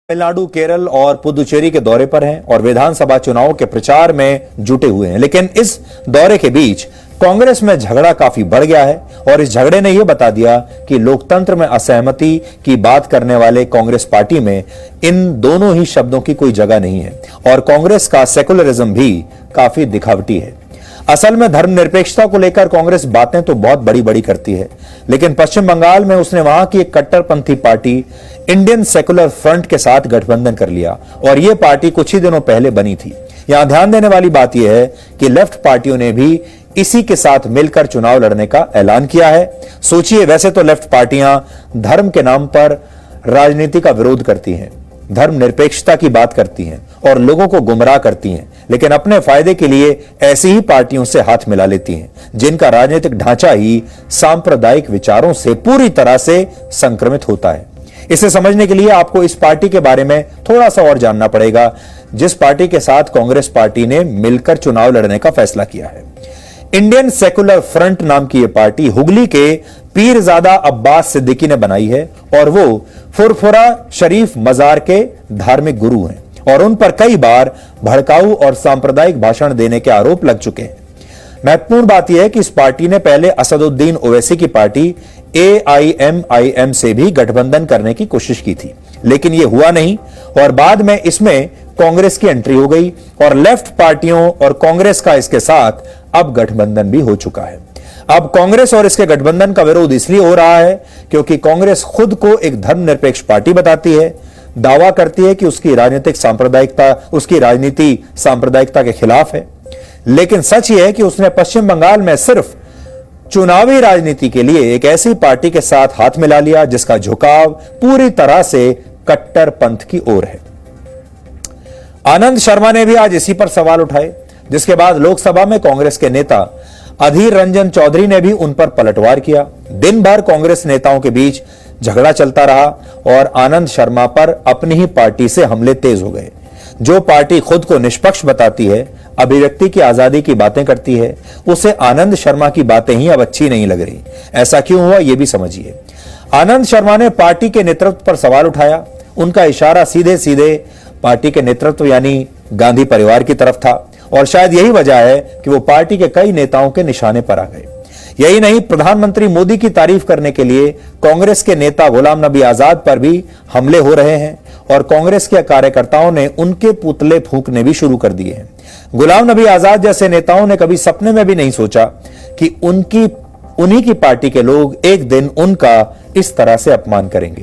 तमिलनाडु, केरल और पुदुचेरी के दौरे पर हैं और विधानसभा चुनाव के प्रचार में जुटे हुए हैं। लेकिन इस दौरे के बीच कांग्रेस में झगड़ा काफी बढ़ गया है और इस झगड़े ने यह बता दिया कि लोकतंत्र में असहमति की बात करने वाले कांग्रेस पार्टी में इन दोनों ही शब्दों की कोई जगह नहीं है और कांग्रेस का सेकुलरिज्म भी काफी दिखावटी है। असल में धर्मनिरपेक्षता को लेकर कांग्रेस बातें तो बहुत बड़ी बड़ी करती है, लेकिन पश्चिम बंगाल में उसने वहां की एक कट्टरपंथी पार्टी इंडियन सेकुलर फ्रंट के साथ गठबंधन कर लिया और यह पार्टी कुछ ही दिनों पहले बनी थी। यहां ध्यान देने वाली बात यह है कि लेफ्ट पार्टियों ने भी इसी के साथ मिलकर चुनाव लड़ने का ऐलान किया है। सोचिए, वैसे तो लेफ्ट पार्टियां धर्म के नाम पर राजनीति का विरोध करती हैं, धर्मनिरपेक्षता की बात करती हैं और लोगों को गुमराह करती हैं, लेकिन अपने फायदे के लिए ऐसी ही पार्टियों से हाथ मिला लेती हैं जिनका राजनीतिक ढांचा ही सांप्रदायिक विचारों से पूरी तरह से संक्रमित होता है। इसे समझने के लिए आपको इस पार्टी के बारे में थोड़ा सा और जानना पड़ेगा, जिस पार्टी के साथ कांग्रेस पार्टी ने मिलकर चुनाव लड़ने का फैसला किया है। इंडियन सेकुलर फ्रंट नाम की यह पार्टी हुगली के पीरजादा अब्बास सिद्दीकी ने बनाई है और वो फुरफुरा शरीफ मजार के धार्मिक गुरु हैं और उन पर कई बार भड़काऊ और सांप्रदायिक भाषण देने के आरोप लग चुके हैं। महत्वपूर्ण बात यह है कि इस पार्टी ने पहले असदुद्दीन ओवैसी की पार्टी AIMIM से भी गठबंधन करने की कोशिश की थी, लेकिन यह हुआ नहीं और बाद में इसमें कांग्रेस की एंट्री हो गई और लेफ्ट पार्टियों और कांग्रेस का इसके साथ अब गठबंधन भी हो चुका है। अब कांग्रेस और इसके गठबंधन का विरोध इसलिए हो रहा है क्योंकि कांग्रेस खुद को एक धर्मनिरपेक्ष पार्टी बताती है, दावा करती है कि उसकी राजनीति सांप्रदायिकता के खिलाफ है, लेकिन सच यह है कि उसने पश्चिम बंगाल में सिर्फ चुनावी राजनीति के लिए एक ऐसी पार्टी के साथ हाथ मिला लिया जिसका झुकाव पूरी तरह से कट्टर पंथ की ओर है। आनंद शर्मा ने भी आज इसी पर सवाल उठाए, जिसके बाद लोकसभा में कांग्रेस के नेता अधीर रंजन चौधरी ने भी उन पर पलटवार किया। दिन भर कांग्रेस नेताओं के बीच झगड़ा चलता रहा और आनंद शर्मा पर अपनी ही पार्टी से हमले तेज हो गए। जो पार्टी खुद को निष्पक्ष बताती है, अभिव्यक्ति की आजादी की बातें करती है, उसे आनंद शर्मा की बातें ही अब अच्छी नहीं लग रही। ऐसा क्यों हुआ, यह भी समझिए। आनंद शर्मा ने पार्टी के नेतृत्व पर सवाल उठाया। उनका इशारा सीधे सीधे पार्टी के नेतृत्व यानी गांधी परिवार की तरफ था और शायद यही वजह है कि वो पार्टी के कई नेताओं के निशाने पर आ गए। यही नहीं, प्रधानमंत्री मोदी की तारीफ करने के लिए कांग्रेस के नेता गुलाम नबी आजाद पर भी हमले हो रहे हैं और कांग्रेस के कार्यकर्ताओं ने उनके पुतले फूंकने भी शुरू कर दिए हैं। गुलाम नबी आजाद जैसे नेताओं ने कभी सपने में भी नहीं सोचा कि उन्हीं की पार्टी के लोग एक दिन उनका इस तरह से अपमान करेंगे।